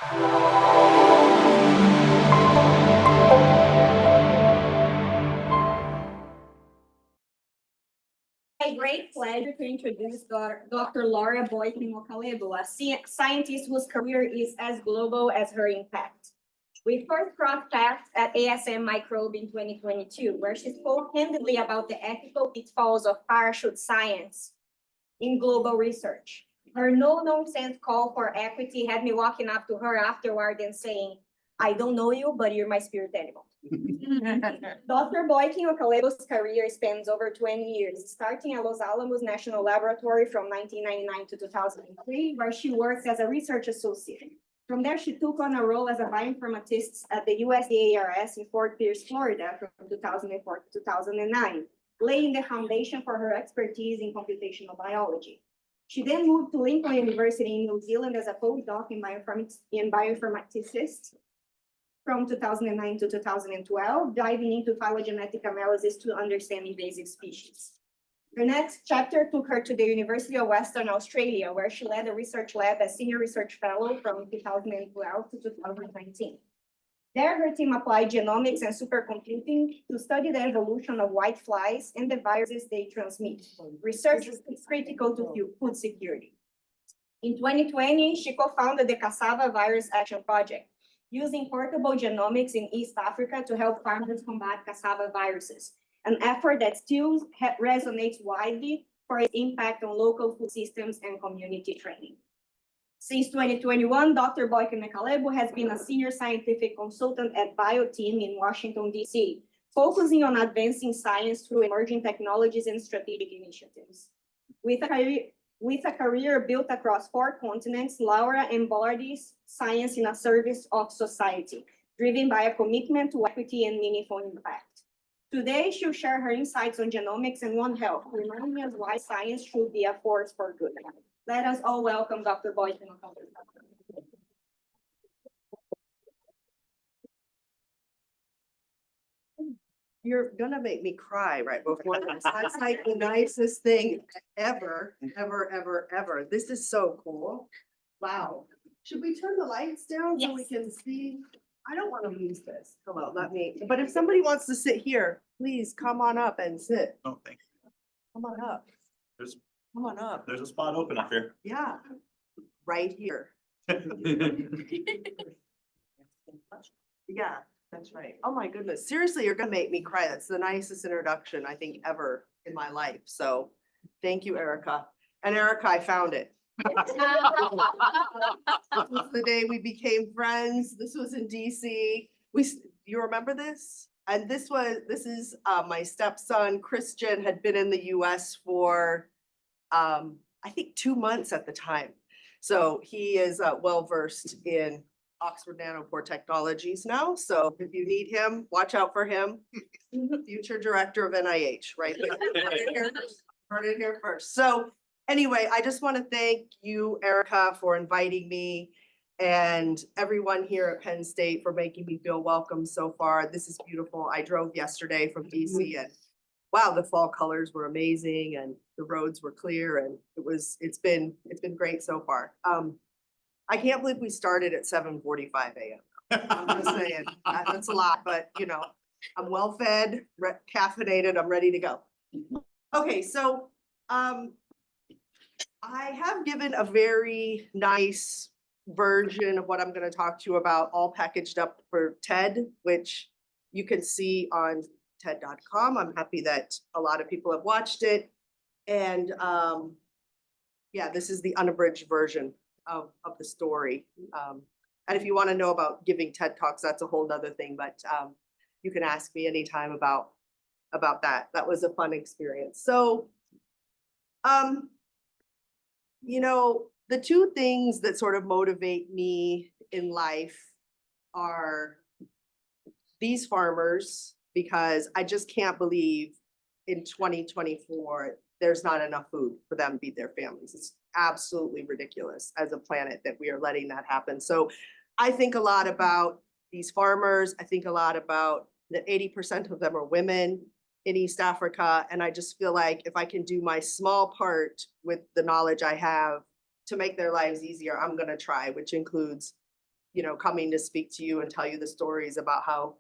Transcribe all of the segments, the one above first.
A great pleasure to introduce Dr. Laura Boykin Okalebo, a scientist whose career is as global as her impact. We first crossed paths at ASM Microbe in 2022, where she spoke candidly about the ethical pitfalls of parachute science in global research. Her no-nonsense call for equity had me walking up to her afterward and saying, "I don't know you, but you're my spirit animal." Dr. Boykin Okalebo's career spans over 20 years, starting at Los Alamos National Laboratory from 1999 to 2003, where she worked as a research associate. From there, she took on a role as a bioinformatist at the USDARS in Fort Pierce, Florida from 2004 to 2009, laying the foundation for her expertise in computational biology. She then moved to Lincoln University in New Zealand as a postdoc in bioinformaticists from 2009 to 2012, diving into phylogenetic analysis to understand invasive species. Her next chapter took her to the University of Western Australia, where she led a research lab as Senior Research Fellow from 2012 to 2019. There, her team applied genomics and supercomputing to study the evolution of whiteflies and the viruses they transmit. Research is critical to food security. In 2020, she co-founded the Cassava Virus Action Project, using portable genomics in East Africa to help farmers combat cassava viruses, an effort that still resonates widely for its impact on local food systems and community training. Since 2021, Dr. Boykin Okalebo has been a senior scientific consultant at BioTeam in Washington, D.C., focusing on advancing science through emerging technologies and strategic initiatives. With a career built across 4 continents, Laura embodies science in a service of society, driven by a commitment to equity and meaningful impact. Today, she'll share her insights on genomics and One Health, reminding us why science should be a force for good. Let us all welcome Dr. Boykin Okalebo. You're gonna make me cry right before this. That's like the nicest thing ever. This is so cool. Wow. Should we turn the lights down so we can see? I don't want to lose this. Come on, let me. But if somebody wants to sit here, please come on up and sit. Oh, thank you. Come on up. Come on up. There's a spot open up here. Yeah. Right here. Yeah, that's right. Oh my goodness. Seriously, you're gonna make me cry. That's the nicest introduction I think ever in my life. So thank you, Erica. And Erica, I found it. This was the day we became friends. This was in DC. You remember this? And this is my stepson, Christian, had been in the US for I think 2 months at the time. So he is well-versed in Oxford Nanopore Technologies now. So if you need him, watch out for him. Future director of NIH, right? Heard it here first. So anyway, I just want to thank you, Erica, for inviting me and everyone here at Penn State for making me feel welcome so far. This is beautiful. I drove yesterday from DC and wow, the fall colors were amazing and the roads were clear and it's been great so far. I can't believe we started at 7:45 a.m. I'm just saying, that's a lot, but you know, I'm well fed, caffeinated, I'm ready to go. Okay, so I have given a very nice version of what I'm going to talk to you about, all packaged up for TED, which you can see on TED.com. I'm happy that a lot of people have watched it. And yeah, this is the unabridged version of the story. And if you want to know about giving TED Talks, that's a whole nother thing, but you can ask me anytime about that. That was a fun experience. So, you know, the 2 things that sort of motivate me in life are these farmers, because I just can't believe in 2024, there's not enough food for them to feed their families. It's absolutely ridiculous as a planet that we are letting that happen. So I think a lot about these farmers. I think a lot about that 80% of them are women in East Africa. And I just feel like if I can do my small part with the knowledge I have to make their lives easier, I'm going to try, which includes coming to speak to you and tell you the stories about how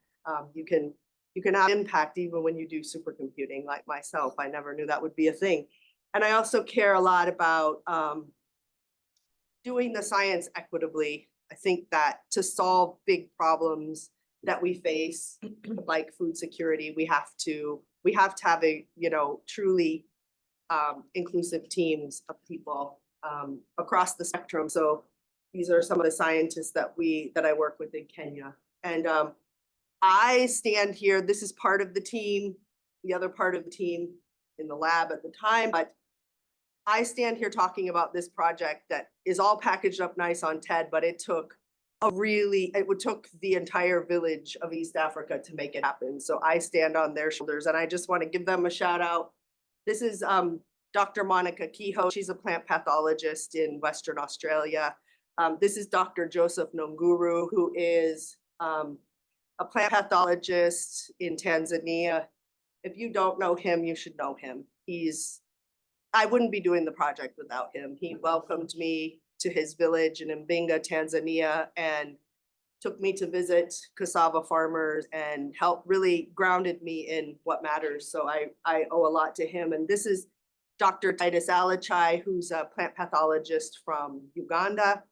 you can have impact even when you do supercomputing like myself. I never knew that would be a thing. And I also care a lot about doing the science equitably. I think that to solve big problems that we face, like food security, we have to have a, truly inclusive teams of people across the spectrum. So these are some of the scientists that I work with in Kenya. And I stand here, this is part of the team, the other part of the team in the lab at the time, but I stand here talking about this project that is all packaged up nice on TED, but it took the entire village of East Africa to make it happen. So I stand on their shoulders, and I just want to give them a shout out. This is Dr. Monica Kehoe. She's a plant pathologist in Western Australia. This is Dr. Joseph Nonguru, who is a plant pathologist in Tanzania. If you don't know him, you should know him. I wouldn't be doing the project without him. He welcomed me to his village in Mbinga, Tanzania, and took me to visit cassava farmers and really grounded me in what matters. So I owe a lot to him. And this is Dr. Titus Alachai, who's a plant pathologist from Uganda.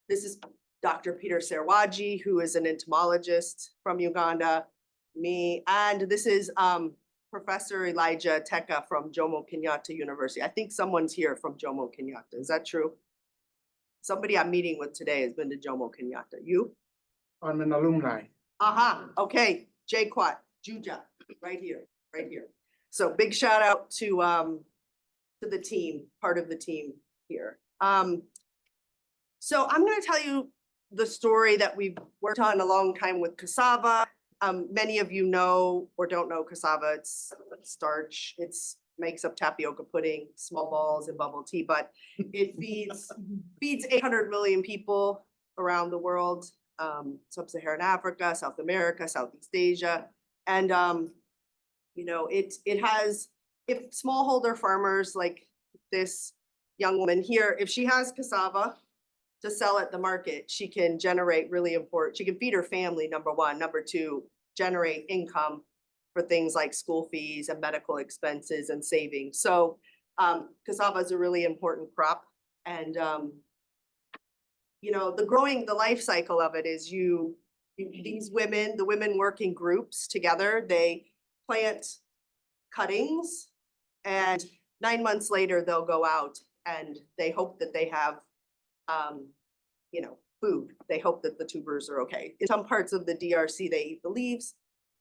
This is Dr. Peter Serwaji, who is an entomologist from Uganda, me, and this is Professor Elijah Teka from Jomo Kenyatta University. I think someone's here from Jomo Kenyatta. Is that true? Somebody I'm meeting with today has been to Jomo Kenyatta. You? I'm an alumni. Okay. Jaquat, Juja, right here. So big shout out to the team, part of the team here. So I'm going to tell you the story that we've worked on a long time with cassava. Many of you know or don't know cassava. It's starch. Makes up tapioca pudding, small balls, and bubble tea, but it feeds 800 million people around the world, sub-Saharan Africa, South America, Southeast Asia. And, it has, if smallholder farmers like this young woman here, if she has cassava to sell at the market, she can generate she can feed her family, number one. Number two, generate income for things like school fees and medical expenses and savings. So cassava is a really important crop. And, the life cycle of it is the women work in groups together. They plant cuttings, and 9 months later, they'll go out and they hope that they have, food. They hope that the tubers are okay. In some parts of the DRC, they eat the leaves.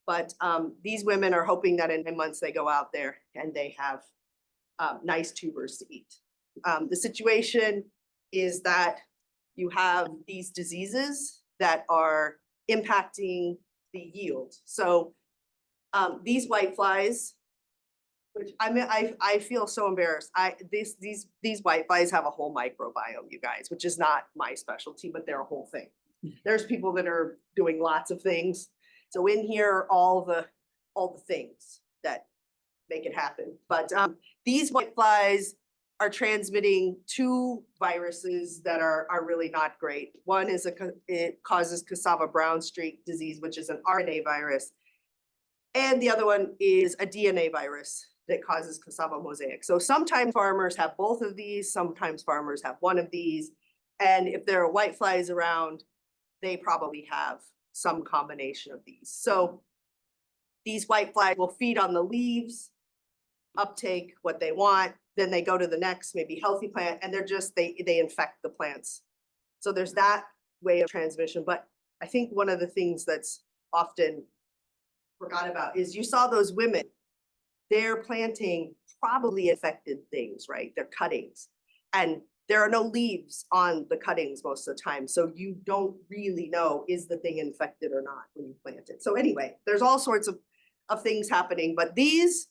But these women are hoping that in 9 months they go out there and they have nice tubers to eat. The situation is that you have these diseases that are impacting the yield. So these white flies, which I feel so embarrassed. These white flies have a whole microbiome, you guys, which is not my specialty, but they're a whole thing. There's people that are doing lots of things. So in here are all the things that make it happen. But these white flies are transmitting two viruses that are really not great. One is it causes cassava brown streak disease, which is an RNA virus. And the other one is a DNA virus that causes cassava mosaic. So sometimes farmers have both of these, sometimes farmers have one of these. And if there are white flies around, they probably have some combination of these. So these white flies will feed on the leaves, uptake what they want, then they go to the next maybe healthy plant, and they infect the plants. So there's that way of transmission. But I think one of the things that's often forgot about is you saw those women, they're planting probably infected things, right? They're cuttings. And there are no leaves on the cuttings most of the time. So you don't really know, is the thing infected or not when you plant it. So anyway, there's all sorts of things happening, but this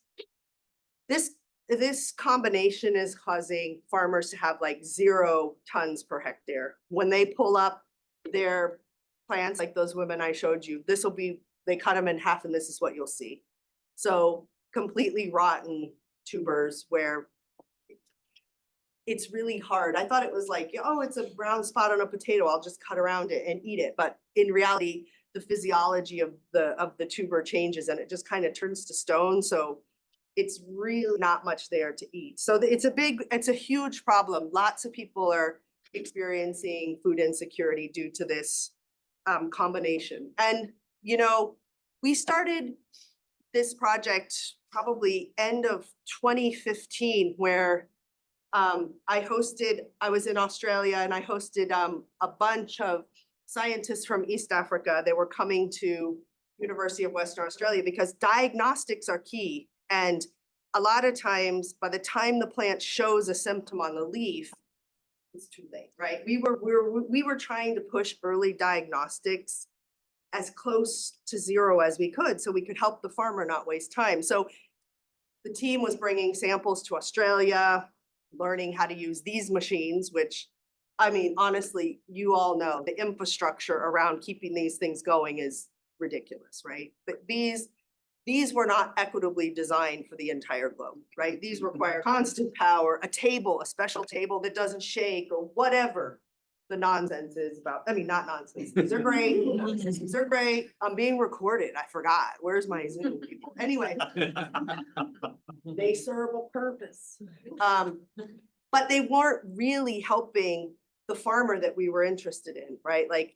combination is causing farmers to have like 0 tons per hectare. When they pull up their plants, like those women I showed you, they cut them in half and this is what you'll see. So completely rotten tubers where it's really hard. I thought it was like, oh, it's a brown spot on a potato. I'll just cut around it and eat it. But in reality, the physiology of the tuber changes and it just kind of turns to stone. So it's really not much there to eat. So it's a huge problem. Lots of people are experiencing food insecurity due to this combination. And, you know, we started this project probably end of 2015, where I was in Australia and I hosted a bunch of scientists from East Africa. They were coming to University of Western Australia because diagnostics are key. And a lot of times, by the time the plant shows a symptom on the leaf, it's too late, right? We were trying to push early diagnostics as close to zero as we could, so we could help the farmer not waste time. So the team was bringing samples to Australia, learning how to use these machines, which, I mean, honestly, you all know the infrastructure around keeping these things going is ridiculous, right? But these were not equitably designed for the entire globe, right? These require constant power, a special table that doesn't shake or whatever the nonsense is about. I mean, not nonsense. These are great. These are great. I'm being recorded. I forgot. Where's my Zoom people? Anyway, they serve a purpose. But they weren't really helping the farmer that we were interested in, right? Like,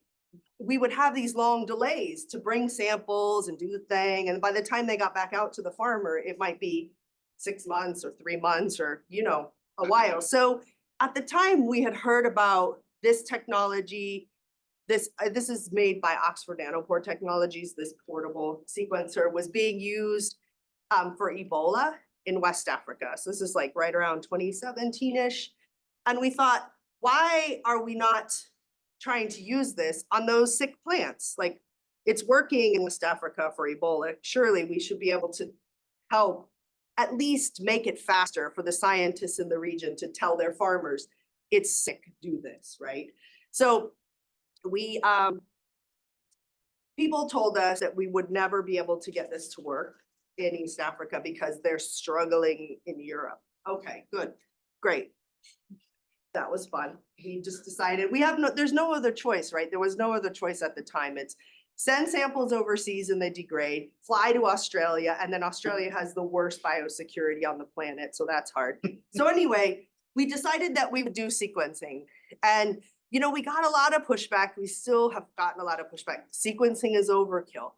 we would have these long delays to bring samples and do the thing. And by the time they got back out to the farmer, it might be 6 months or 3 months or, you know, a while. So at the time we had heard about this technology, this is made by Oxford Nanopore Technologies, this portable sequencer was being used for Ebola in West Africa. So this is like right around 2017-ish. And we thought, why are we not trying to use this on those sick plants? Like, it's working in West Africa for Ebola. Surely we should be able to help at least make it faster for the scientists in the region to tell their farmers, it's sick, do this, right? So we, people told us that we would never be able to get this to work in East Africa because they're struggling in Europe. Okay, good, great. That was fun. We just decided there's no other choice, right? There was no other choice at the time. It's send samples overseas and they degrade, fly to Australia, and then Australia has the worst biosecurity on the planet, so that's hard. So anyway, we decided that we would do sequencing. And, you know, we got a lot of pushback. We still have gotten a lot of pushback. Sequencing is overkill.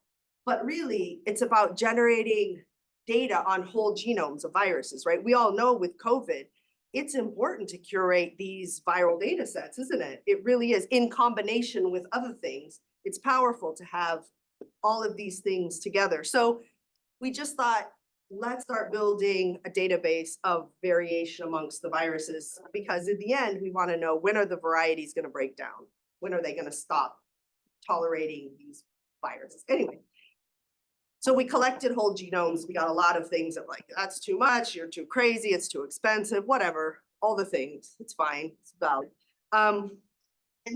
But really, it's about generating data on whole genomes of viruses, right? We all know with COVID, it's important to curate these viral data sets, isn't it? It really is, in combination with other things. It's powerful to have all of these things together. So we just thought, let's start building a database of variation amongst the viruses, because in the end, we want to know, when are the varieties going to break down? When are they going to stop tolerating these viruses? Anyway, so we collected whole genomes. We got a lot of things that, like, that's too much, you're too crazy, it's too expensive, whatever, all the things, it's fine, it's valid. And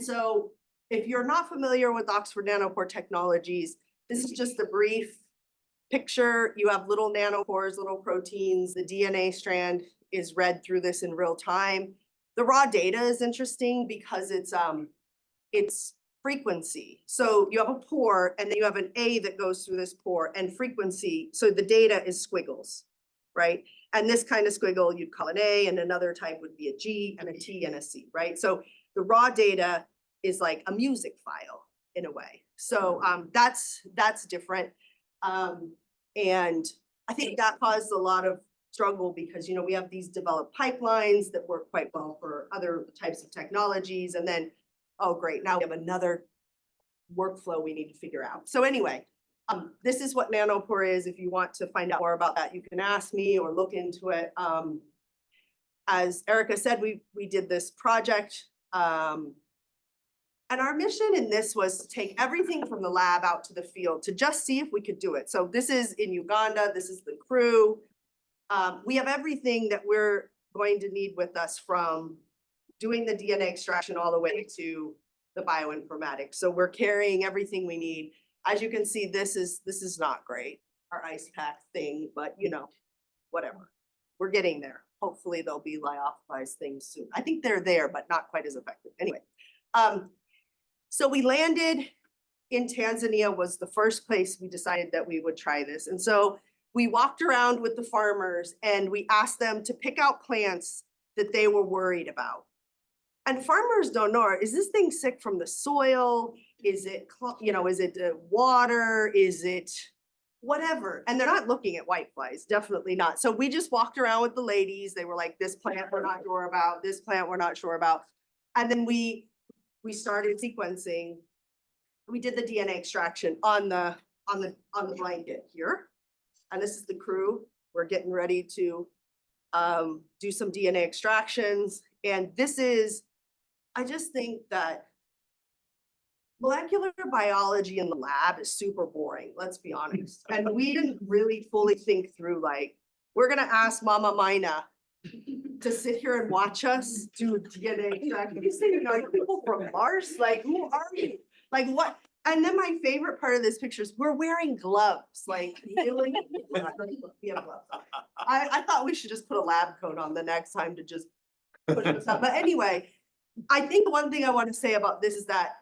so if you're not familiar with Oxford Nanopore Technologies, this is just a brief picture. You have little nanopores, little proteins. The DNA strand is read through this in real time. The raw data is interesting because it's frequency. So you have a pore and then you have an A that goes through this pore, and frequency. So the data is squiggles, right? And this kind of squiggle you'd call an A, and another type would be a G and a T and a C, right? So the raw data is like a music file in a way. So that's different. And I think that caused a lot of struggle because, you know, we have these developed pipelines that work quite well for other types of technologies. And then, oh, great, now we have another workflow we need to figure out. So anyway, this is what Nanopore is. If you want to find out more about that, you can ask me or look into it. As Erica said, we did this project. And our mission in this was to take everything from the lab out to the field to just see if we could do it. So this is in Uganda. This is the crew. We have everything that we're going to need with us, from doing the DNA extraction all the way to the bioinformatics. So we're carrying everything we need. As you can see, this is not great, our ice pack thing, but you know, whatever. We're getting there. hopefully they'll be lyophilized things soon. I think they're there, but not quite as effective. Anyway, so we landed in Tanzania was the first place we decided that we would try this. And so we walked around with the farmers and we asked them to pick out plants that they were worried about. And farmers don't know, is this thing sick from the soil? Is it, is it water? Is it whatever? And they're not looking at whiteflies, definitely not. So we just walked around with the ladies. They were like, this plant we're not sure about, this plant we're not sure about. And then we started sequencing. We did the DNA extraction on the blanket here. And this is the crew. We're getting ready to do some DNA extractions. And this is, I just think that molecular biology in the lab is super boring, let's be honest. And we didn't really fully think through, like, we're gonna ask Mama Mina to sit here and watch us do DNA extraction. These things are like people from Mars, like, who are you? Like, what? And then my favorite part of this picture is we're wearing gloves, like, really? We have gloves on. I thought we should just put a lab coat on the next time to just push this up. But anyway, I think one thing I want to say about this is that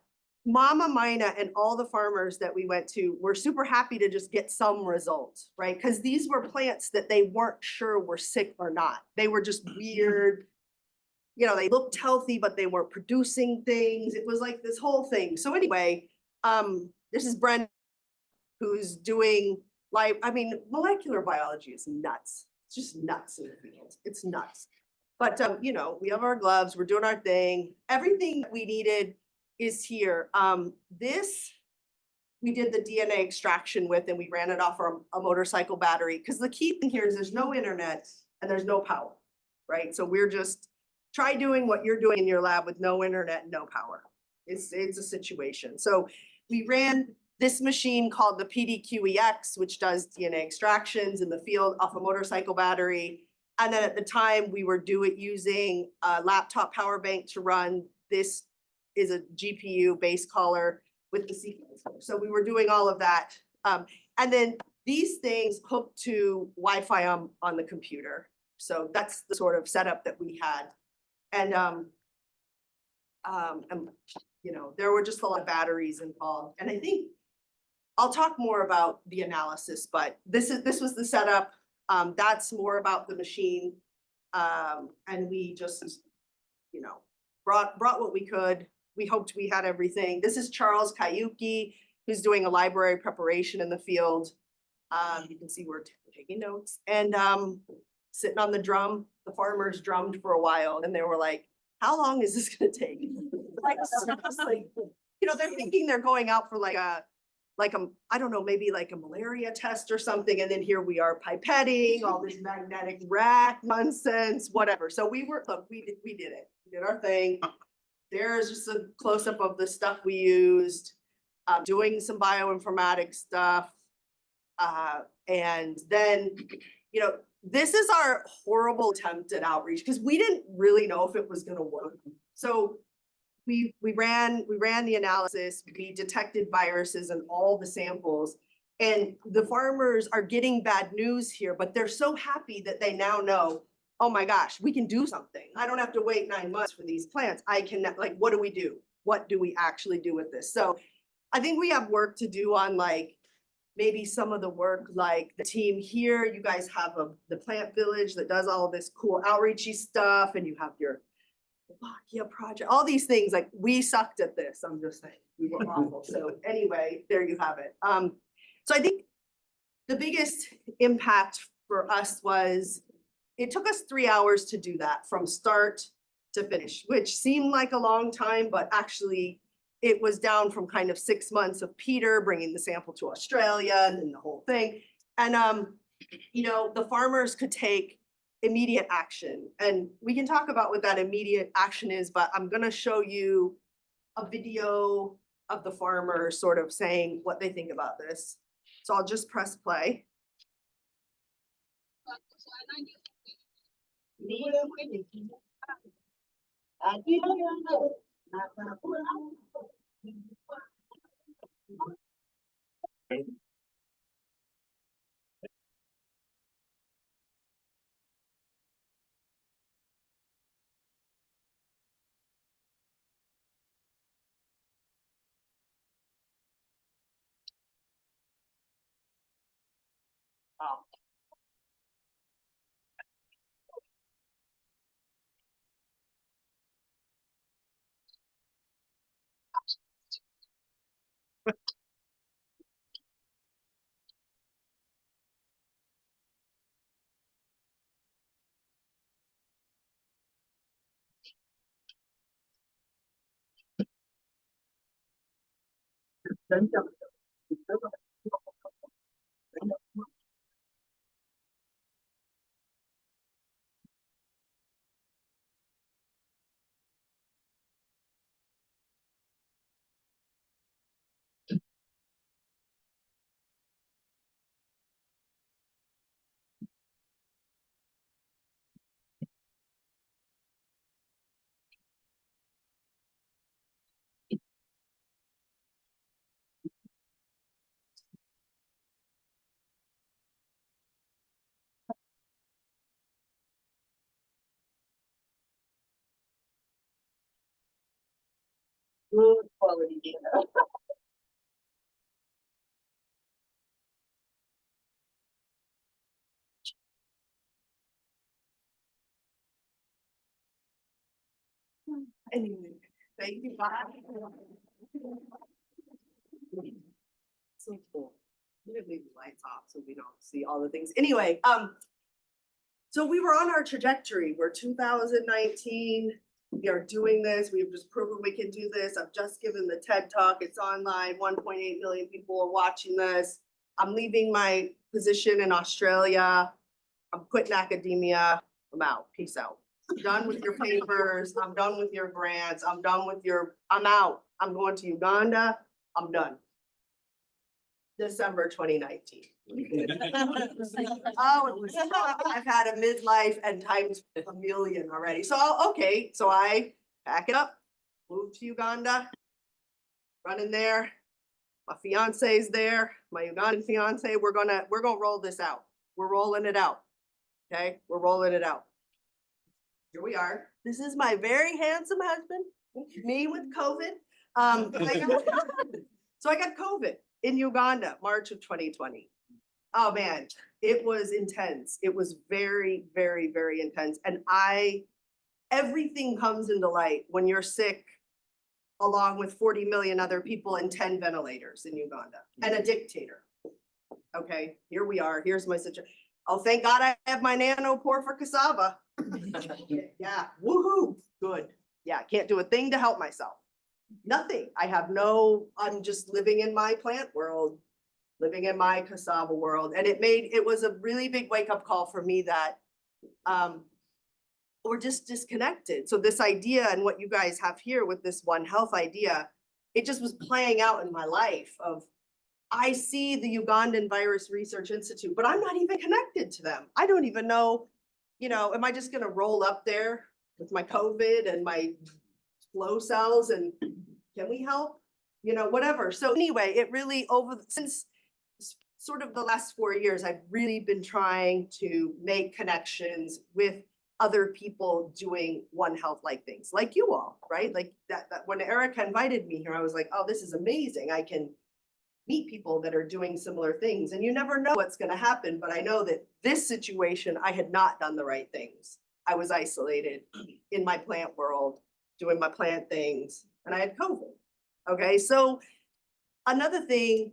Mama Mina and all the farmers that we went to were super happy to just get some results, right? Because these were plants that they weren't sure were sick or not. They were just weird. They looked healthy, but they weren't producing things. It was like this whole thing. So anyway, this is Brenda, who's doing molecular biology is nuts. It's just nuts in the field. It's nuts. But, we have our gloves, we're doing our thing. Everything that we needed is here. This, we did the DNA extraction with, and we ran it off a motorcycle battery. Because the key thing here is there's no internet and there's no power, right? So we're just, try doing what you're doing in your lab with no internet and no power. It's a situation. So we ran this machine called the PDQEX, which does DNA extractions in the field off a motorcycle battery. And then at the time we were using a laptop power bank to run. This is a GPU base caller with the sequencer. So we were doing all of that. And then these things hooked to Wi-Fi on the computer. So that's the sort of setup that we had. And there were just a lot of batteries involved. And I think I'll talk more about the analysis, but this was the setup. That's more about the machine. And we just, brought what we could. We hoped we had everything. This is Charles Kayuki, who's doing a library preparation in the field. You can see we're taking notes. And sitting on the drum, the farmers drummed for a while, and they were like, how long is this gonna take? They're thinking they're going out for I don't know, maybe like a malaria test or something. And then here we are pipetting, all this magnetic rack nonsense, whatever. So we did it. We did our thing. There's just a close-up of the stuff we used, doing some bioinformatics stuff. And then, this is our horrible attempt at outreach because we didn't really know if it was going to work. So we ran the analysis. We detected viruses in all the samples, and the farmers are getting bad news here, but they're so happy that they now know, oh my gosh, we can do something. I don't have to wait 9 months for these plants. I can, what do we do? What do we actually do with this? So I think we have work to do on maybe some of the work, like the team here. You guys have the plant village that does all of this cool outreachy stuff, and you have your Slovakia project, all these things. Like, we sucked at this. I'm just saying, we were awful. So anyway, there you have it. So I think the biggest impact for us was it took us 3 hours to do that from start to finish, which seemed like a long time, but actually it was down from kind of 6 months of Peter bringing the sample to Australia and then the whole thing. And, the farmers could take immediate action. And we can talk about what that immediate action is, but I'm going to show you a video of the farmers sort of saying what they think about this. So I'll just press play. Good quality data. Anyway, thank you. Bye. So cool. I'm gonna leave the lights off so we don't see all the things. Anyway, so we were on our trajectory. We're 2019. We are doing this. We've just proven we can do this. I've just given the TED Talk. It's online. 1.8 million people are watching this. I'm leaving my position in Australia. I'm quitting academia. I'm out. Peace out. I'm done with your papers. I'm done with your grants. I'm done with your, I'm out. I'm going to Uganda. I'm done. December 2019. Oh, it was, I've had a midlife and times a million already. So, okay, so I pack it up, move to Uganda, run in there. My fiance's there, my Ugandan fiance. We're gonna roll this out. We're rolling it out. Okay, we're rolling it out. Here we are. This is my very handsome husband, me with COVID. So I got COVID in Uganda, March of 2020. Oh man, it was intense. It was very, very, very intense. And everything comes into light when you're sick, along with 40 million other people and 10 ventilators in Uganda and a dictator. Okay, here we are. Here's my situation. Oh, thank God I have my nanopore for cassava. Yeah, woohoo, good. Yeah, can't do a thing to help myself. Nothing. I'm just living in my plant world, living in my cassava world. And it was a really big wake up call for me that we're just disconnected. So this idea and what you guys have here with this One Health idea, it just was playing out in my life of, I see the Ugandan Virus Research Institute, but I'm not even connected to them. I don't even know, am I just gonna roll up there with my COVID and my flow cells and can we help? Whatever. So anyway, it really since sort of the last 4 years, I've really been trying to make connections with other people doing One Health like things, like you all, right? Like that when Erica invited me here, I was like, oh, this is amazing. I can meet people that are doing similar things. And you never know what's going to happen. But I know that this situation, I had not done the right things. I was isolated in my plant world, doing my plant things, and I had COVID. Okay, so another thing,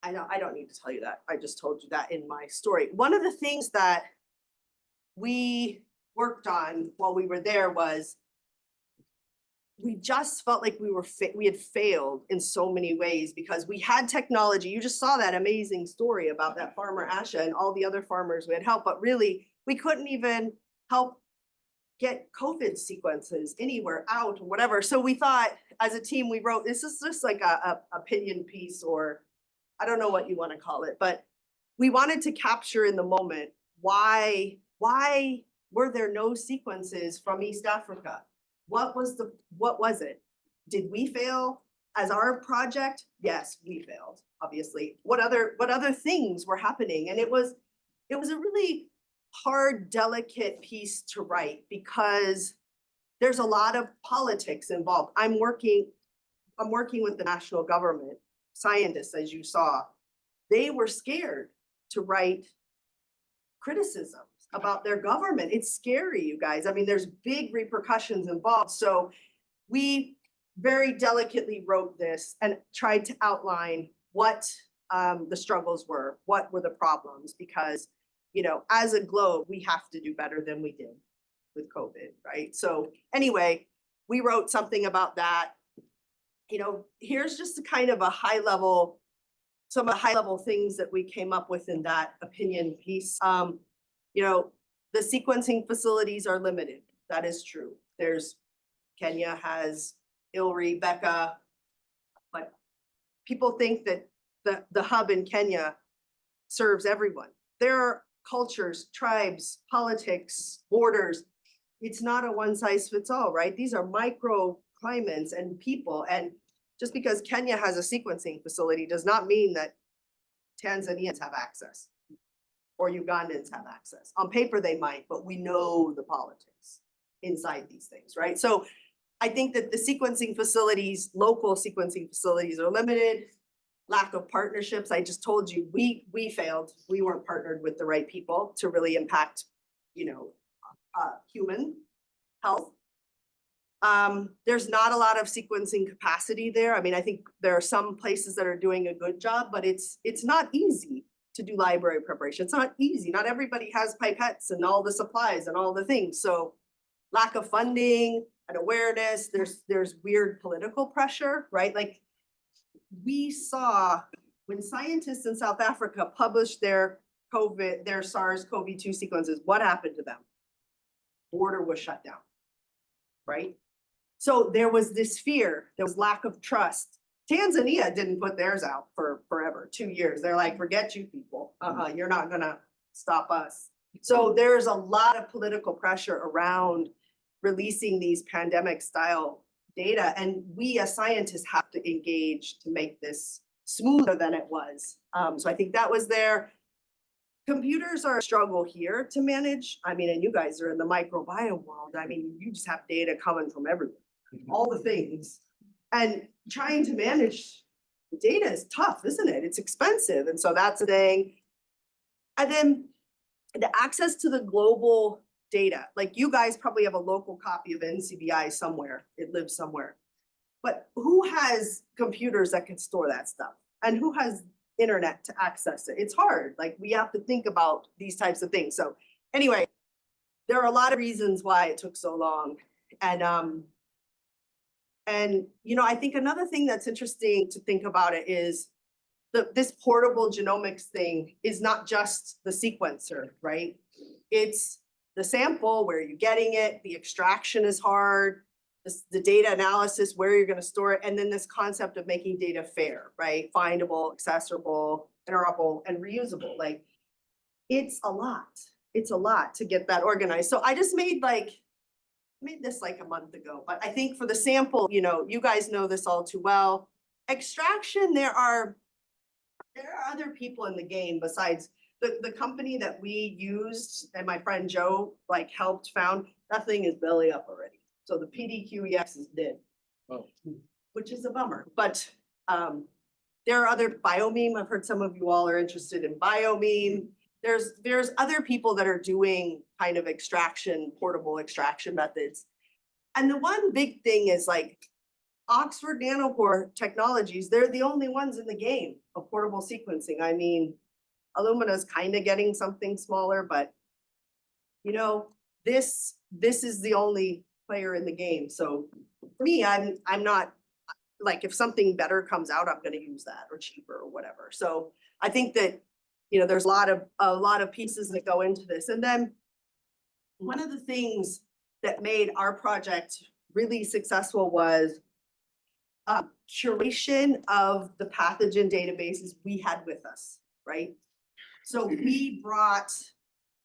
I don't need to tell you that. I just told you that in my story. One of the things that we worked on while we were there was we just felt like we had failed in so many ways because we had technology. You just saw that amazing story about that farmer Asha and all the other farmers we had helped, but really we couldn't even help get COVID sequences anywhere out or whatever. So we thought as a team, we wrote, this is just like a opinion piece, or I don't know what you want to call it, but we wanted to capture in the moment, why were there no sequences from East Africa? What was it? Did we fail as our project? Yes, we failed, obviously. What other things were happening? And it was a really hard, delicate piece to write because there's a lot of politics involved. I'm working with the national government, scientists, as you saw. They were scared to write criticisms about their government. It's scary, you guys. I mean, there's big repercussions involved. So we very delicately wrote this and tried to outline what the struggles were, what were the problems, because, you know, as a globe, we have to do better than we did with COVID, right? So anyway, we wrote something about that. You know, here's just a kind of a high level, some of the high level things that we came up with in that opinion piece. You know, the sequencing facilities are limited. That is true. Kenya has ILRI, Becca, but people think that the hub in Kenya serves everyone. There are cultures, tribes, politics, borders. It's not a one size fits all, right? These are microclimates and people. And just because Kenya has a sequencing facility does not mean that Tanzanians have access or Ugandans have access. On paper, they might, but we know the politics inside these things, right? So I think that the sequencing facilities, local sequencing facilities are limited. Lack of partnerships. I just told you, we failed. We weren't partnered with the right people to really impact, you know, human health. There's not a lot of sequencing capacity there. I mean, I think there are some places that are doing a good job, but it's not easy to do library preparation. It's not easy. Not everybody has pipettes and all the supplies and all the things. So lack of funding and awareness, there's weird political pressure, right? Like we saw when scientists in South Africa published their SARS-CoV-2 sequences, what happened to them? Border was shut down, right? So there was this fear, there was lack of trust. Tanzania didn't put theirs out for forever, 2 years. They're like, forget you people. You're not gonna stop us. So there's a lot of political pressure around releasing these pandemic style data. And we as scientists have to engage to make this smoother than it was. So I think that was there. Computers are a struggle here to manage. I mean, and you guys are in the microbiome world. I mean, you just have data coming from everywhere, all the things. And trying to manage the data is tough, isn't it? It's expensive. And so that's a thing. And then the access to the global data, like you guys probably have a local copy of NCBI somewhere. It lives somewhere. But who has computers that can store that stuff? And who has internet to access it? It's hard. Like we have to think about these types of things. So anyway, there are a lot of reasons why it took so long. And you know, I think another thing that's interesting to think about it is this portable genomics thing is not just the sequencer, right? It's the sample, where you're getting it, the extraction is hard, the data analysis, where you're going to store it, and then this concept of making data fair, right? Findable, accessible, interoperable, and reusable. Like, it's a lot. It's a lot to get that organized. So I just made this like a month ago, but I think for the sample, you know, you guys know this all too well. Extraction, there are other people in the game besides the company that we used and my friend Joe like helped found. That thing is belly up already. So the PDQEX is dead, which is a bummer. But there are other BioTeam. I've heard some of you all are interested in BioTeam. There's other people that are doing kind of extraction, portable extraction methods. And the one big thing is like Oxford Nanopore Technologies, they're the only ones in the game of portable sequencing. I mean, Illumina's kind of getting something smaller, but you know, this is the only player in the game. So for me, I'm not like, if something better comes out, I'm going to use that, or cheaper or whatever. So I think that, you know, there's a lot of pieces that go into this. And then one of the things that made our project really successful was curation of the pathogen databases we had with us, right? So we brought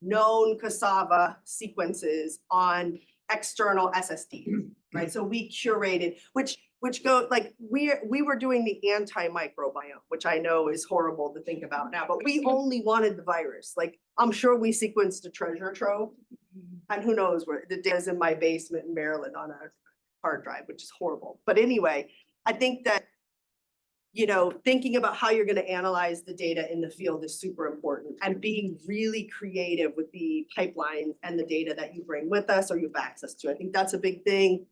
known cassava sequences on external SSD, right? So we curated, which go like we were doing the antimicrobiome, which I know is horrible to think about now, but we only wanted the virus. Like I'm sure we sequenced a treasure trove, and who knows where the data's in my basement in Maryland on a hard drive, which is horrible. But anyway, I think that thinking about how you're going to analyze the data in the field is super important, and being really creative with the pipeline and the data that you bring with us or you have access to. I think that's a big thing.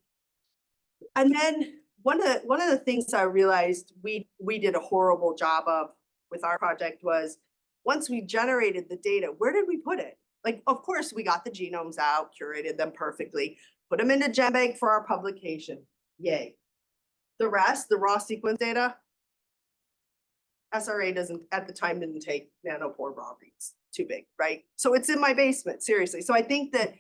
And then one of the things I realized we did a horrible job of with our project was, once we generated the data, where did we put it? Like, of course, we got the genomes out, curated them perfectly, put them into GenBank for our publication. Yay. The rest, the raw sequence data, SRA at the time didn't take nanopore raw reads, too big, right? So it's in my basement, seriously. So I think that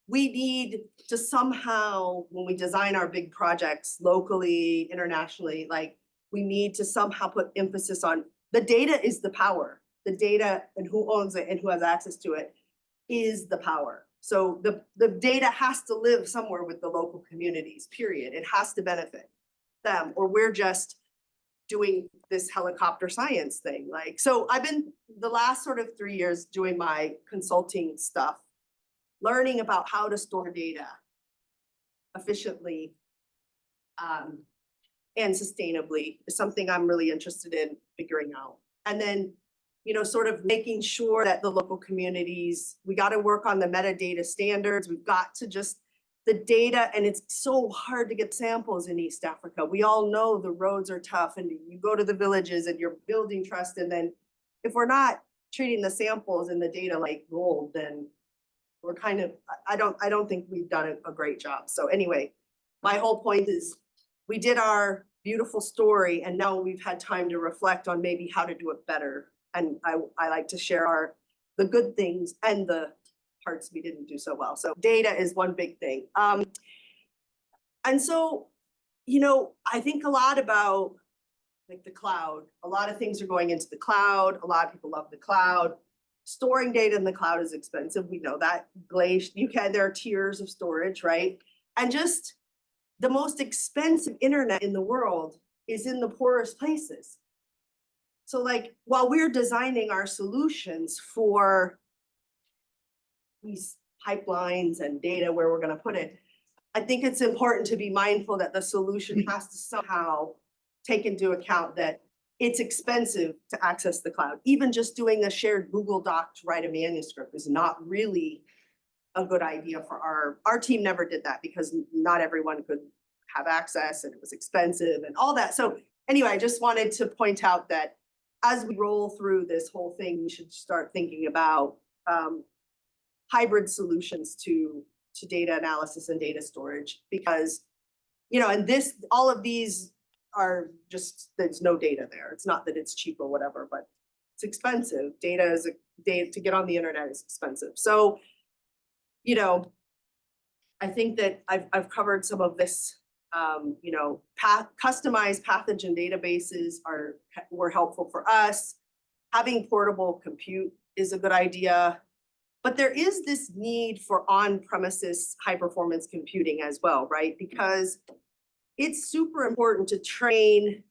we need to somehow, when we design our big projects locally, internationally, like, we need to somehow put emphasis on the data is the power. The data and who owns it and who has access to it is the power. So the data has to live somewhere with the local communities, period. It has to benefit them, or we're just doing this helicopter science thing. Like, so I've been the last sort of 3 years doing my consulting stuff, learning about how to store data efficiently and sustainably is something I'm really interested in figuring out. And then, sort of making sure that the local communities, we got to work on the metadata standards. We've got to just, the data, and it's so hard to get samples in East Africa. We all know the roads are tough, and you go to the villages and you're building trust. And then if we're not treating the samples and the data like gold, then we're kind of, I don't think we've done a great job. So anyway, my whole point is we did our beautiful story, and now we've had time to reflect on maybe how to do it better. And I like to share the good things and the parts we didn't do so well. So data is one big thing. And so, I think a lot about like the cloud. A lot of things are going into the cloud. A lot of people love the cloud. Storing data in the cloud is expensive. We know that. There are tiers of storage, right? And just the most expensive internet in the world is in the poorest places. So like, while we're designing our solutions for these pipelines and data where we're going to put it, I think it's important to be mindful that the solution has to somehow take into account that it's expensive to access the cloud. Even just doing a shared Google Doc to write a manuscript is not really a good idea for our team. Never did that because not everyone could have access, and it was expensive and all that. So anyway, I just wanted to point out that as we roll through this whole thing, we should start thinking about hybrid solutions to data analysis and data storage, because, and all of these are just, there's no data there. It's not that it's cheap or whatever, but it's expensive. Data to get on the internet is expensive. So, I think that I've covered some of this. Customized pathogen databases were helpful for us. Having portable compute is a good idea, but there is this need for on-premises high-performance computing as well, right? Because it's super important to train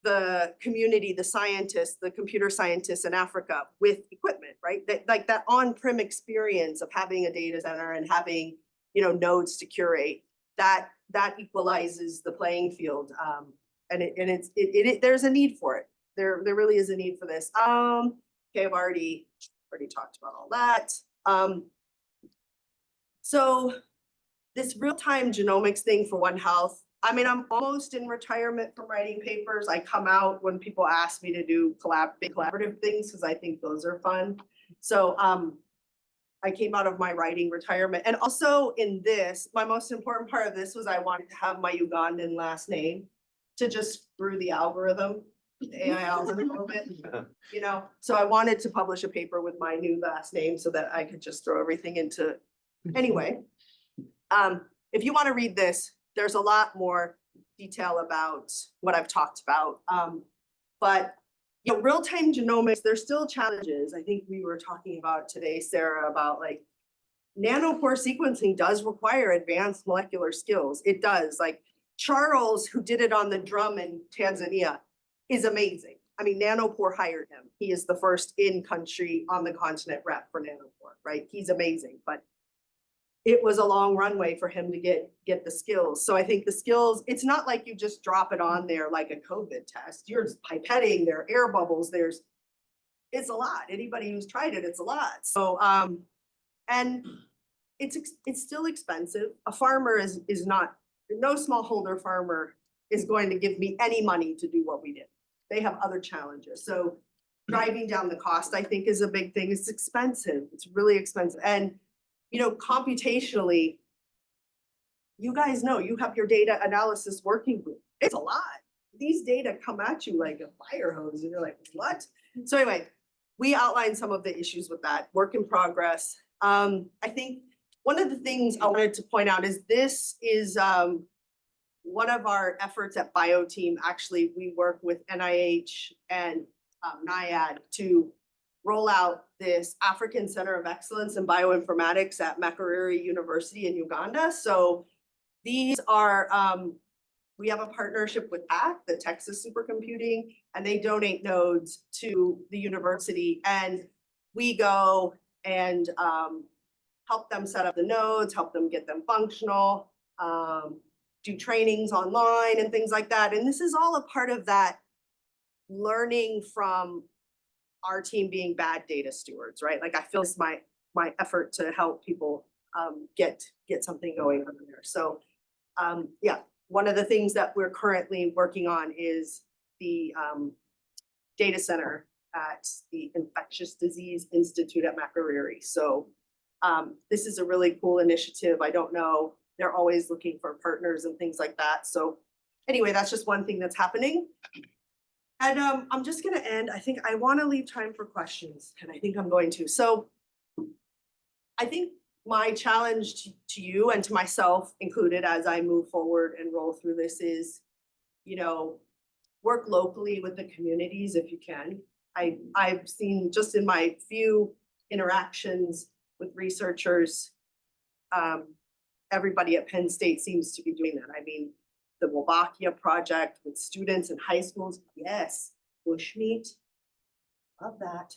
the community, the scientists, the computer scientists in Africa with equipment, right? That on-prem experience of having a data center and having, nodes to curate, that equalizes the playing field, and there's a need for it. There really is a need for this. Okay, I've already talked about all that. So this real-time genomics thing for One Health. I mean, I'm almost in retirement from writing papers. I come out when people ask me to do big collaborative things because I think those are fun. So I came out of my writing retirement. And also in this, my most important part of this was I wanted to have my Ugandan last name to just screw the algorithm, the AI algorithm a little bit, So I wanted to publish a paper with my new last name so that I could just throw everything into, anyway. If you want to read this, there's a lot more detail about what I've talked about. But real-time genomics, there's still challenges. I think we were talking about today, Sarah, about like nanopore sequencing does require advanced molecular skills. It does. Like Charles, who did it on the drum in Tanzania, is amazing. I mean, Nanopore hired him. He is the first in-country, on the continent rep for Nanopore, right? He's amazing. But it was a long runway for him to get the skills. So I think the skills, it's not like you just drop it on there like a COVID test. You're pipetting, there are air bubbles, it's a lot. Anybody who's tried it, it's a lot. So, and it's still expensive. A farmer is not, no smallholder farmer is going to give me any money to do what we did. They have other challenges. So driving down the cost, I think, is a big thing. It's expensive. It's really expensive. And, you know, computationally, you guys know, you have your data analysis working group. It's a lot. These data come at you like a fire hose and you're like, what? So anyway, we outlined some of the issues with that, work in progress. I think one of the things I wanted to point out is this is one of our efforts at BioTeam. Actually, we work with NIH and NIAID to roll out this African Center of Excellence in Bioinformatics at Makerere University in Uganda. So these are, we have a partnership with TAC, the Texas Supercomputing, and they donate nodes to the university. And we go and help them set up the nodes, help them get them functional, do trainings online and things like that. And this is all a part of that learning from our team being bad data stewards, right? Like I feel it's my effort to help people get something going on there. So yeah, one of the things that we're currently working on is the data center at the Infectious Disease Institute at Makerere. So this is a really cool initiative. I don't know, they're always looking for partners and things like that. So anyway, that's just one thing that's happening. And I'm just gonna end. I think I wanna leave time for questions, and I think I'm going to. So I think my challenge to you and to myself included as I move forward and roll through this is, you know, work locally with the communities if you can. I've seen just in my few interactions with researchers, everybody at Penn State seems to be doing that. I mean, the Wolbachia project with students in high schools, yes, bushmeat, love that.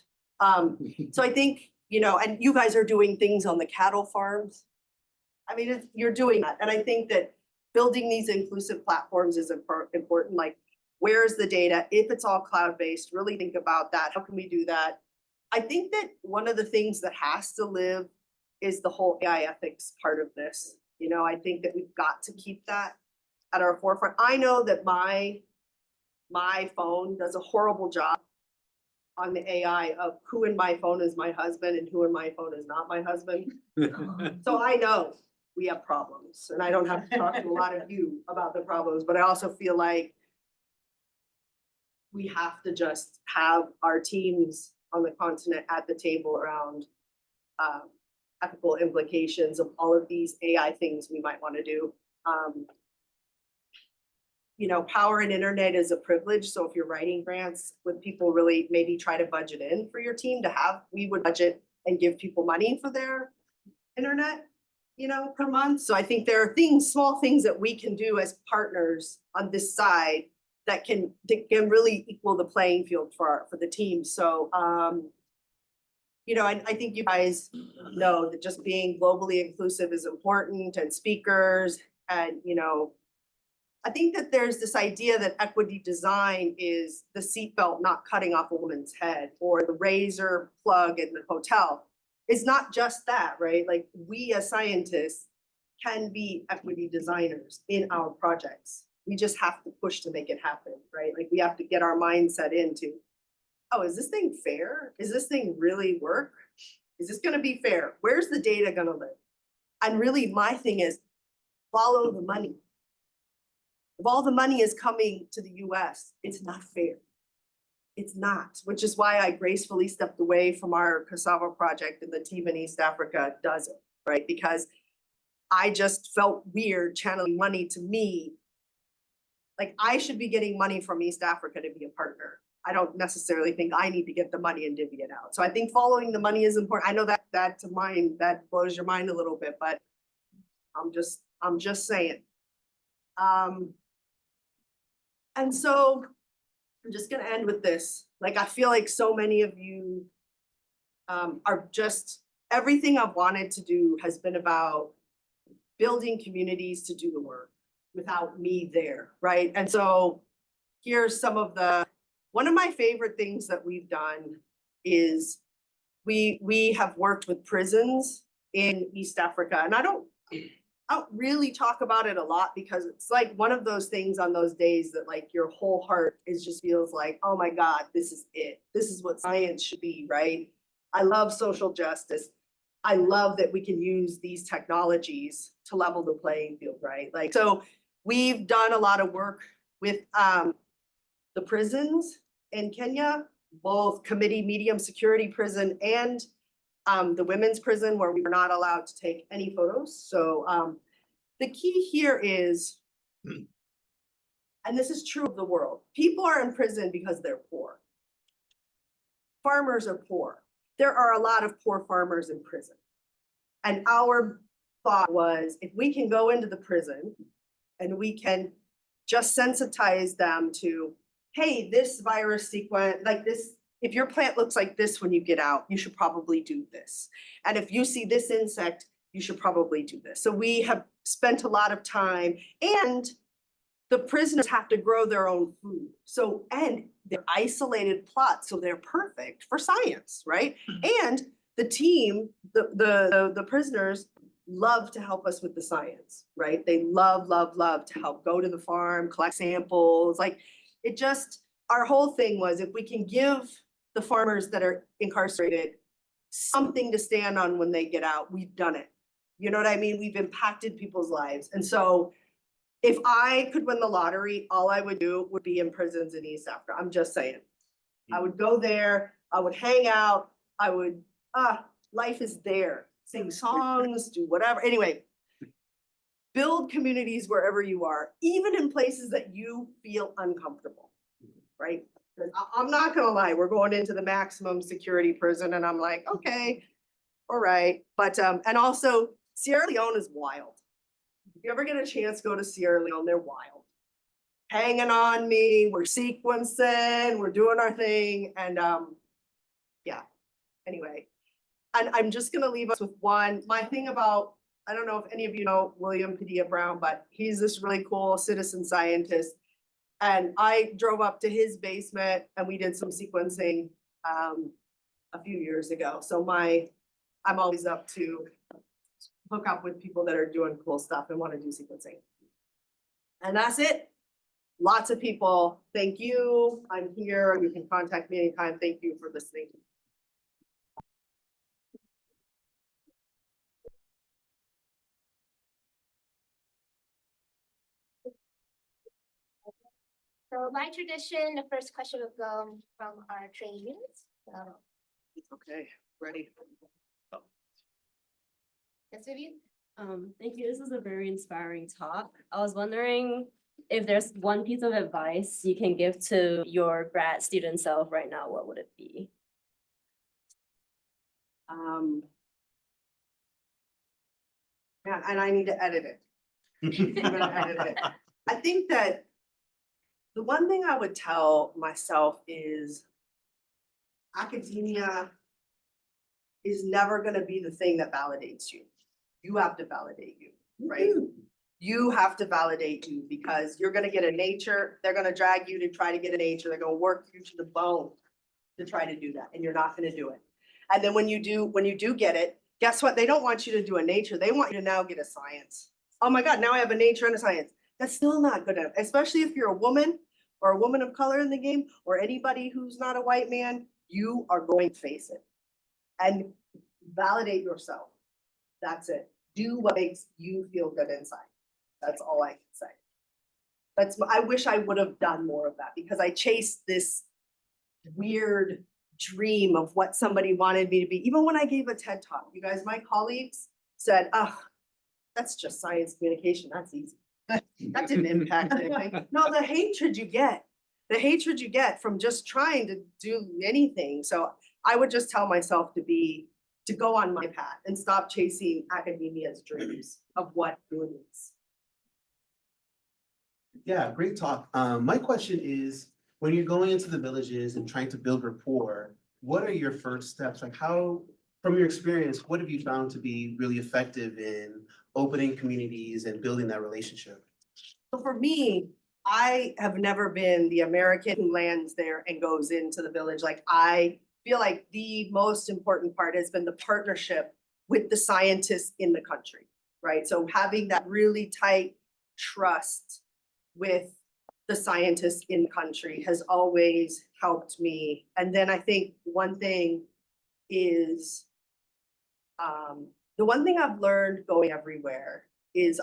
So I think, you know, and you guys are doing things on the cattle farms. I mean, you're doing that. And I think that building these inclusive platforms is important. Like, where's the data? If it's all cloud-based, really think about that. How can we do that? I think that one of the things that has to live is the whole AI ethics part of this. You know, I think that we've got to keep that at our forefront. I know that my phone does a horrible job on the AI of who in my phone is my husband and who in my phone is not my husband. So I know we have problems, and I don't have to talk to a lot of you about the problems, but I also feel like we have to just have our teams on the continent at the table around ethical implications of all of these AI things we might want to do. You know, power and internet is a privilege. So if you're writing grants, would people really maybe try to budget in for your team to have, we would budget and give people money for their internet, you know, per month. So I think there are things, small things that we can do as partners on this side that can really equal the playing field for the team. So, you know, I think you guys know that just being globally inclusive is important, and speakers, and, you know, I think that there's this idea that equity design is the seatbelt not cutting off a woman's head, or the razor plug in the hotel. It's not just that, right? Like, we as scientists can be equity designers in our projects. We just have to push to make it happen, right? Like, we have to get our mindset into, oh, is this thing fair? Is this thing really work? Is this gonna be fair? Where's the data gonna live? And really, my thing is, follow the money. If all the money is coming to the US, it's not fair. It's not, which is why I gracefully stepped away from our cassava project, and the team in East Africa does it, right? Because I just felt weird channeling money to me. Like, I should be getting money from East Africa to be a partner. I don't necessarily think I need to get the money and divvy it out. So I think following the money is important. I know that blows your mind a little bit, but I'm just saying. And so I'm just gonna end with this. Like, I feel like so many of you are just everything I've wanted to do has been about building communities to do the work without me there, right? And so here's some of one of my favorite things that we've done is we have worked with prisons in East Africa. And I don't really talk about it a lot because it's like one of those things on those days that like your whole heart just feels like, oh my God, this is it. This is what science should be, right? I love social justice. I love that we can use these technologies to level the playing field, right? Like, so we've done a lot of work with the prisons in Kenya, both committee medium security prison and the women's prison where we were not allowed to take any photos. So the key here is, and this is true of the world, people are in prison because they're poor. Farmers are poor. There are a lot of poor farmers in prison. And our thought was, if we can go into the prison and we can just sensitize them to, hey, this virus sequence, like this, if your plant looks like this when you get out, you should probably do this. And if you see this insect, you should probably do this. So we have spent a lot of time, and the prisoners have to grow their own food. So, and they're isolated plots, so they're perfect for science, right? And the team, the prisoners love to help us with the science, right? They love to help go to the farm, collect samples. Like it just, our whole thing was if we can give the farmers that are incarcerated something to stand on when they get out, we've done it. You know what I mean? We've impacted people's lives. And so if I could win the lottery, all I would do would be in prisons in East Africa. I'm just saying. I would go there, I would hang out, I would, life is there. Sing songs, do whatever. Anyway, build communities wherever you are, even in places that you feel uncomfortable, right? I'm not gonna lie, we're going into the maximum security prison and I'm like, okay, all right. But, and also Sierra Leone is wild. If you ever get a chance to go to Sierra Leone, they're wild. Hanging on me, we're sequencing, we're doing our thing. And yeah, anyway. And I'm just gonna leave us with my thing about, I don't know if any of you know William Padilla Brown, but he's this really cool citizen scientist. And I drove up to his basement and we did some sequencing a few years ago. So I'm always up to hook up with people that are doing cool stuff and want to do sequencing. And that's it. Lots of people. Thank you. I'm here. You can contact me anytime. Thank you for listening. So by tradition, the first question will come from our trainees. So, Okay, ready. yes, Vivian? Thank you. This is a very inspiring talk. I was wondering if there's one piece of advice you can give to your grad student self right now, what would it be? Yeah, and I need to edit it. I'm gonna edit it. I think that the one thing I would tell myself is academia is never gonna be the thing that validates you. You have to validate you, right? You have to validate you because you're gonna get a Nature, they're gonna drag you to try to get a Nature, they're gonna work you to the bone to try to do that, and you're not gonna do it. And then when you do get it, guess what? They don't want you to do a Nature, they want you to now get a Science. Oh my God, now I have a Nature and a Science. That's still not good enough, especially if you're a woman or a woman of color in the game or anybody who's not a white man, you are going to face it. And validate yourself. That's it. Do what makes you feel good inside. That's all I can say. I wish I would have done more of that because I chased this weird dream of what somebody wanted me to be. Even when I gave a TED talk, you guys, my colleagues said, oh, that's just science communication. That's easy. That didn't impact anything. No, the hatred you get from just trying to do anything. So I would just tell myself to go on my path and stop chasing academia's dreams of what good is. Yeah, great talk. My question is, when you're going into the villages and trying to build rapport, what are your first steps? Like how from your experience, what have you found to be really effective in opening communities and building that relationship? So for me, I have never been the American who lands there and goes into the village. Like, I feel like the most important part has been the partnership with the scientists in the country, right? So having that really tight trust with the scientists in the country has always helped me. And then I think one thing is, the one thing I've learned going everywhere is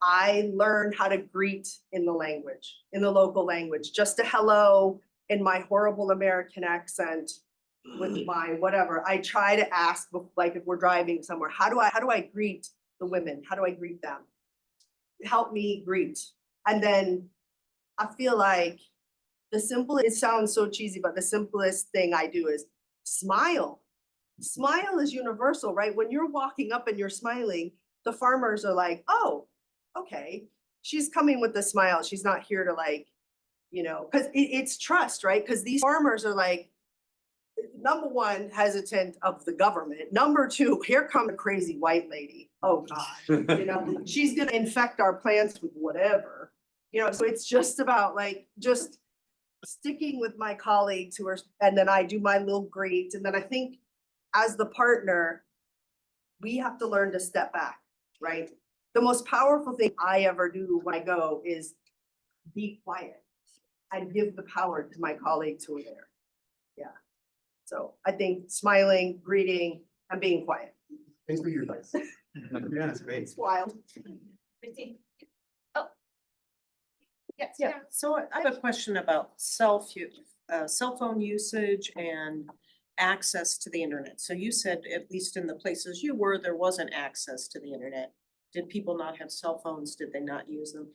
I learn how to greet in the language, in the local language, just a hello in my horrible American accent with my whatever. I try to ask, like, if we're driving somewhere, how do I greet the women? How do I greet them? Help me greet. And then I feel like it sounds so cheesy, but the simplest thing I do is smile. Smile is universal, right? When you're walking up and you're smiling, the farmers are like, oh, okay, she's coming with a smile. She's not here to, like, because it's trust, right? Because these farmers are like, number one, hesitant of the government. Number two, here comes a crazy white lady. Oh God, she's gonna infect our plants with whatever. So it's just about, like, just sticking with my colleagues and then I do my little greet. And then I think as the partner, we have to learn to step back, right? The most powerful thing I ever do when I go is be quiet and give the power to my colleagues who are there. Yeah. So I think smiling, greeting, and being quiet. Thanks for your advice. Yeah, that's great. It's wild. Oh. Yes. Yeah. So I have a question about cell phone usage and access to the internet. So you said, at least in the places you were, there wasn't access to the internet. Did people not have cell phones? Did they not use them?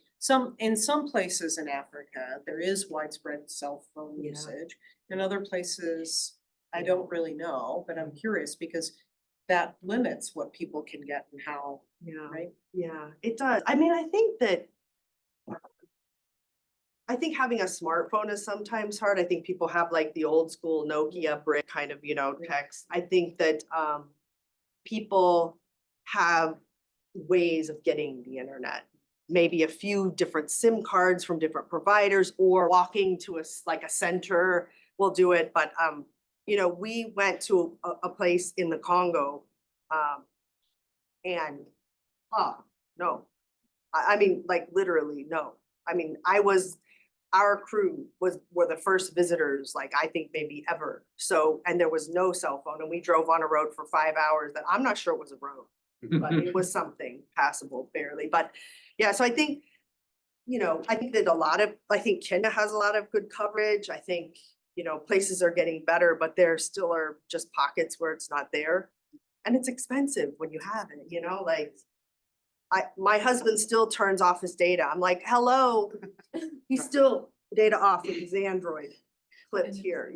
In some places in Africa, there is widespread cell phone Yeah. usage. In other places, I don't really know, but I'm curious because that limits what people can get and how, Yeah. right? Yeah, it does. I mean, I think having a smartphone is sometimes hard. I think people have, like, the old school Nokia brick kind of, text. I think that people have ways of getting the internet. Maybe a few different SIM cards from different providers, or walking to a center will do it. But we went to a place in the Congo, and no, I mean, like, literally no. I mean, our crew were the first visitors, like, I think maybe ever. So, and there was no cell phone, and we drove on a road for 5 hours that I'm not sure it was a road, but it was something passable barely. But yeah, so I think, that I think Kenya has a lot of good coverage. I think, places are getting better, but there still are just pockets where it's not there. And it's expensive when you have it, like, my husband still turns off his data. I'm like, hello, he's still data off with his Android clipped here,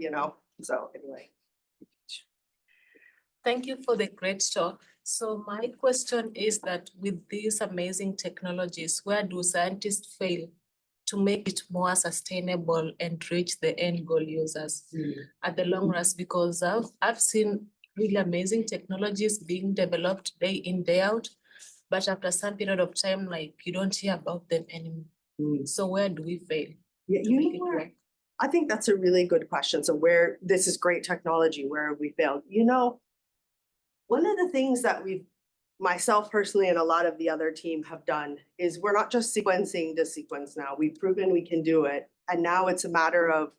so anyway. Thank you for the great talk. So my question is that with these amazing technologies, where do scientists fail to make it more sustainable and reach the end goal users at the long run? Because I've seen really amazing technologies being developed day in, day out, but after some period of time, like, you don't hear about them anymore. So where do we fail? Yeah, to make it work? I think that's a really good question. So this is great technology, where have we failed? One of the things that myself personally and a lot of the other team have done is we're not just sequencing the sequence now. We've proven we can do it. And now it's a matter of,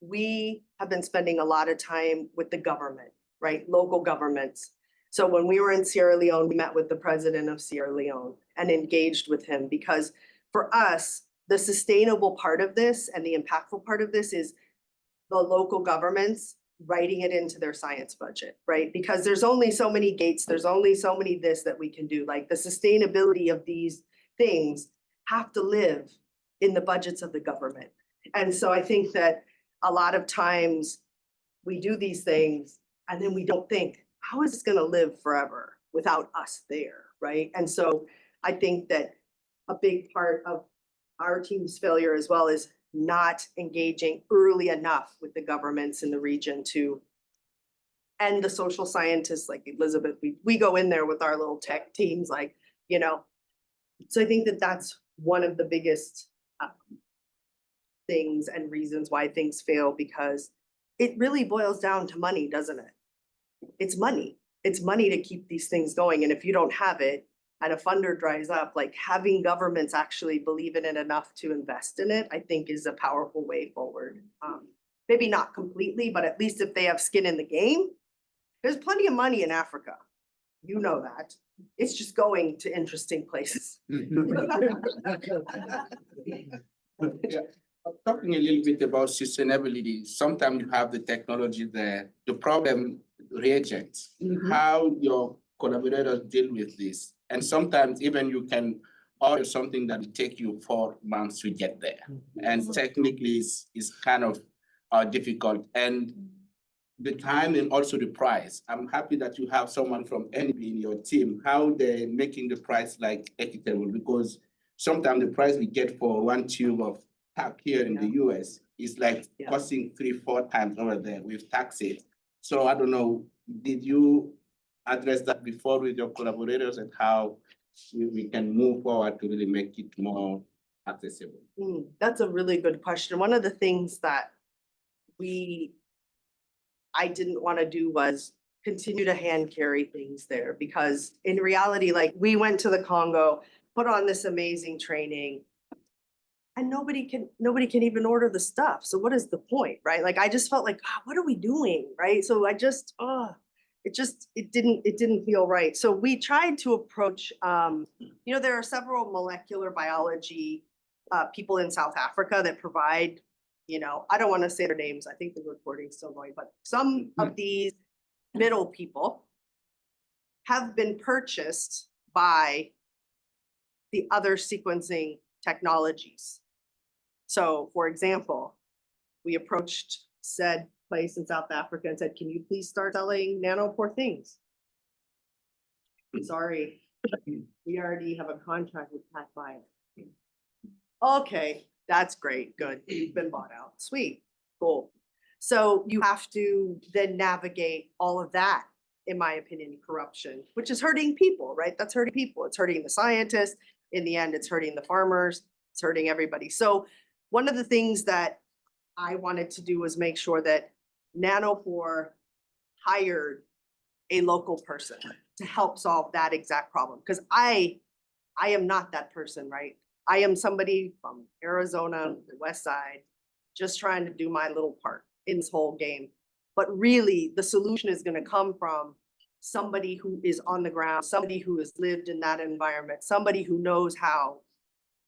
we have been spending a lot of time with the government, right? Local governments. So when we were in Sierra Leone, we met with the president of Sierra Leone and engaged with him, because for us, the sustainable part of this and the impactful part of this is the local governments writing it into their science budget, right? Because there's only so many gates, there's only so many this that we can do. Like, the sustainability of these things have to live in the budgets of the government. And so I think that a lot of times we do these things and then we don't think, how is this going to live forever without us there, right? And so I think that a big part of our team's failure as well is not engaging early enough with the governments in the region and the social scientists like Elizabeth, we go in there with our little tech teams, like, you know. So I think that that's one of the biggest things and reasons why things fail, because it really boils down to money, doesn't it? It's money. It's money to keep these things going. And if you don't have it and a funder dries up, like having governments actually believe in it enough to invest in it, I think is a powerful way forward. Maybe not completely, but at least if they have skin in the game, there's plenty of money in Africa. You know that. It's just going to interesting places. Yeah. Talking a little bit about sustainability, sometimes you have the technology there, the problem reagents, how your collaborators deal with this. And sometimes even you can order something that will take you 4 months to get there. And technically it's kind of difficult. And the time and also the price. I'm happy that you have someone from NB in your team, how they're making the price like equitable, because sometimes the price we get for 1 tube of tap here in the US is like costing 3-4 times over there with taxes. So I don't know, did you address that before with your collaborators and how we can move forward to really make it more accessible? That's a really good question. One of the things that I didn't want to do was continue to hand carry things there, because in reality, like we went to the Congo, put on this amazing training, and nobody can even order the stuff. So what is the point, right? Like I just felt like, God, what are we doing, right? So I just, it didn't feel right. So we tried to approach, you know, there are several molecular biology people in South Africa that provide, you know, I don't want to say their names. I think the recording's still going, but some of these middle people have been purchased by the other sequencing technologies. So for example, we approached said place in South Africa and said, can you please start selling nanopore things? Sorry, we already have a contract with PacBio. Okay, that's great, good, you've been bought out, sweet, cool. So you have to then navigate all of that, in my opinion, corruption, which is hurting people, right? That's hurting people. It's hurting the scientists. In the end, it's hurting the farmers. It's hurting everybody. So one of the things that I wanted to do was make sure that Nanopore hired a local person to help solve that exact problem. Because I am not that person, right? I am somebody from Arizona, the West Side, just trying to do my little part in this whole game. But really, the solution is going to come from somebody who is on the ground, somebody who has lived in that environment, somebody who knows how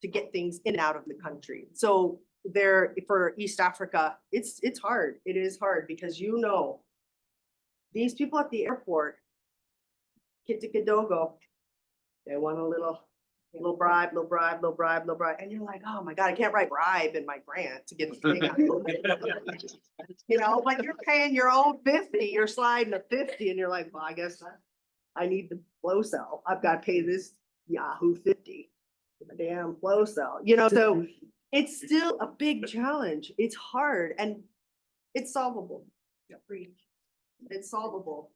to get things in and out of the country. So there, for East Africa, it's hard. It is hard because, you know, these people at the airport, Kitikadogo, they want a little bribe, and you're like, oh my God, I can't write bribe in my grant to get the thing out. You know, but you're paying your own 50, you're sliding a 50, and you're like, well, I guess I need the flow cell. I've got to pay this Yahoo 50, the damn flow cell. You know, so it's still a big challenge. It's hard and it's solvable. It's solvable.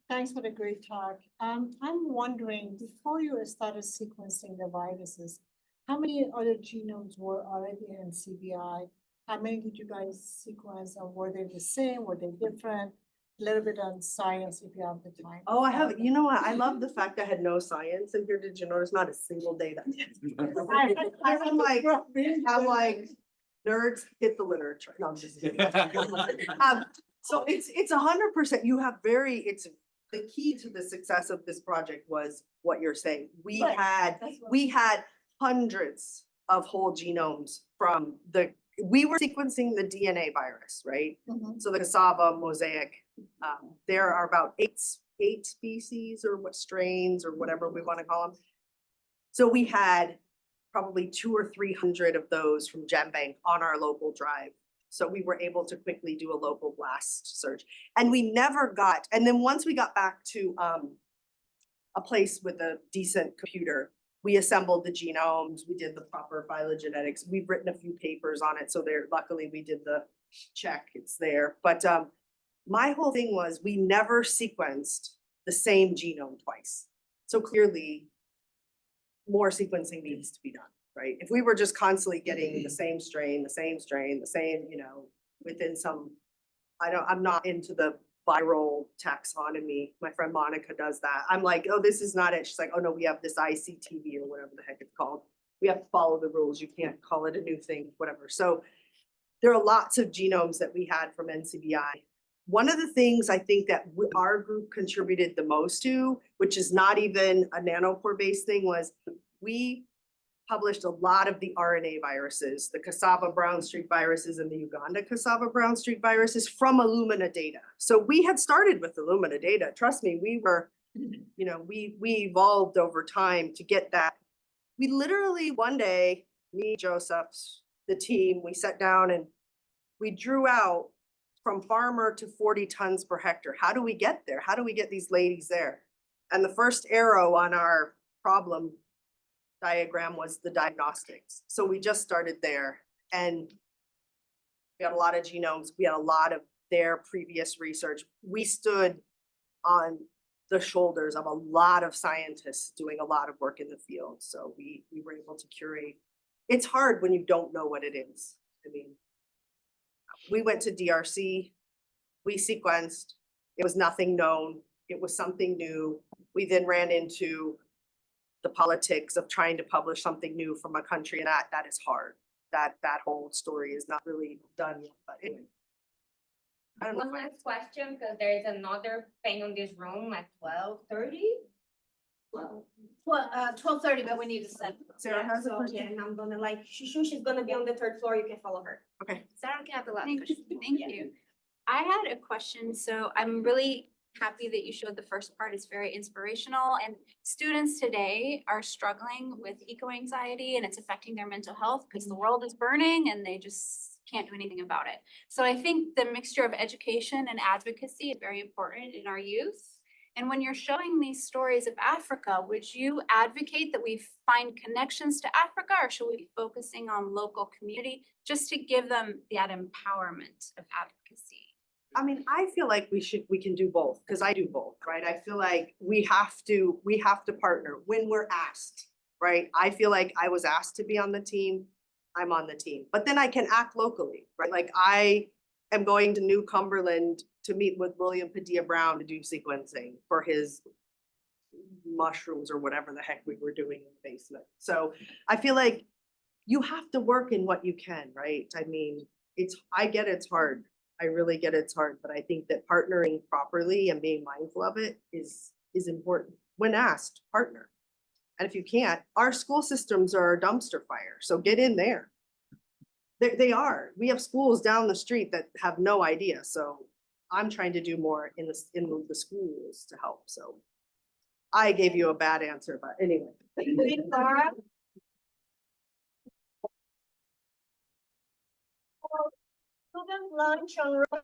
Thanks for the great talk. I'm wondering, before you started sequencing the viruses, how many other genomes were already in CBI? How many did you guys sequence, and were they the same? Were they different? A little bit on science, if you have the time. Oh, I have. You know what? I love the fact I had no science in here. Did you notice? Not a single day that. I'm like, nerds hit the literature. No, I'm just kidding. So it's 100%. You have it's the key to the success of this project was what you're saying. We had hundreds of whole genomes from we were sequencing the DNA virus, right? So the cassava mosaic, there are about eight species or what strains or whatever we want to call them. So we had probably 200 or 300 of those from GenBank on our local drive. So we were able to quickly do a local blast search. And we never and then once we got back to a place with a decent computer, we assembled the genomes, we did the proper phylogenetics, we've written a few papers on it, so there, luckily we did the check, it's there. But my whole thing was we never sequenced the same genome twice. So clearly, more sequencing needs to be done, right? If we were just constantly getting the same strain, you know, within some, I'm not into the viral taxonomy. My friend Monica does that. I'm like, oh, this is not it. She's like, oh no, we have this ICTV or whatever the heck it's called. We have to follow the rules. You can't call it a new thing, whatever. So there are lots of genomes that we had from NCBI. One of the things I think that our group contributed the most to, which is not even a nanopore-based thing, was we published a lot of the RNA viruses, the cassava brown streak viruses and the Uganda cassava brown streak viruses from Illumina data. So we had started with Illumina data. Trust me, we were, you know, we evolved over time to get that. We literally one day, me, Joseph's, the team, we sat down and we drew out from farmer to 40 tons per hectare. How do we get there? How do we get these ladies there? And the first arrow on our problem diagram was the diagnostics. So we just started there and we had a lot of genomes. We had a lot of their previous research. We stood on the shoulders of a lot of scientists doing a lot of work in the field. So we were able to curate. It's hard when you don't know what it is. I mean, we went to DRC, we sequenced, it was nothing known, it was something new. We then ran into the politics of trying to publish something new from a country, and that is hard. That whole story is not really done yet, but anyway. I don't know. One last question, because there is another thing on this room at 12:30. Well, 12:30, but we need to set. Sarah has a So, question. yeah, and I'm gonna like, she's gonna be on the third floor, you can follow her. Okay. Sarah can have the last Thank question. thank you. I had a question, so I'm really happy that you showed the first part. It's very inspirational, and students today are struggling with eco-anxiety and it's affecting their mental health because the world is burning and they just can't do anything about it. So I think the mixture of education and advocacy is very important in our youth. And when you're showing these stories of Africa, would you advocate that we find connections to Africa, or should we be focusing on local community just to give them that empowerment of advocacy? I mean, I feel like we can do both, because I do both, right? I feel like we have to partner when we're asked, right? I feel like I was asked to be on the team, I'm on the team, but then I can act locally, right? Like I am going to New Cumberland to meet with William Padilla Brown to do sequencing for his mushrooms or whatever the heck we were doing in the basement. So I feel like you have to work in what you can, right? I mean, I get it's hard. I really get it's hard, but I think that partnering properly and being mindful of it is important. When asked, partner. And if you can't, our school systems are a dumpster fire, so get in there. They are. We have schools down the street that have no idea, so I'm trying to do more in the schools to help, so. I gave you a bad answer, but anyway. Laura? Student lunch on room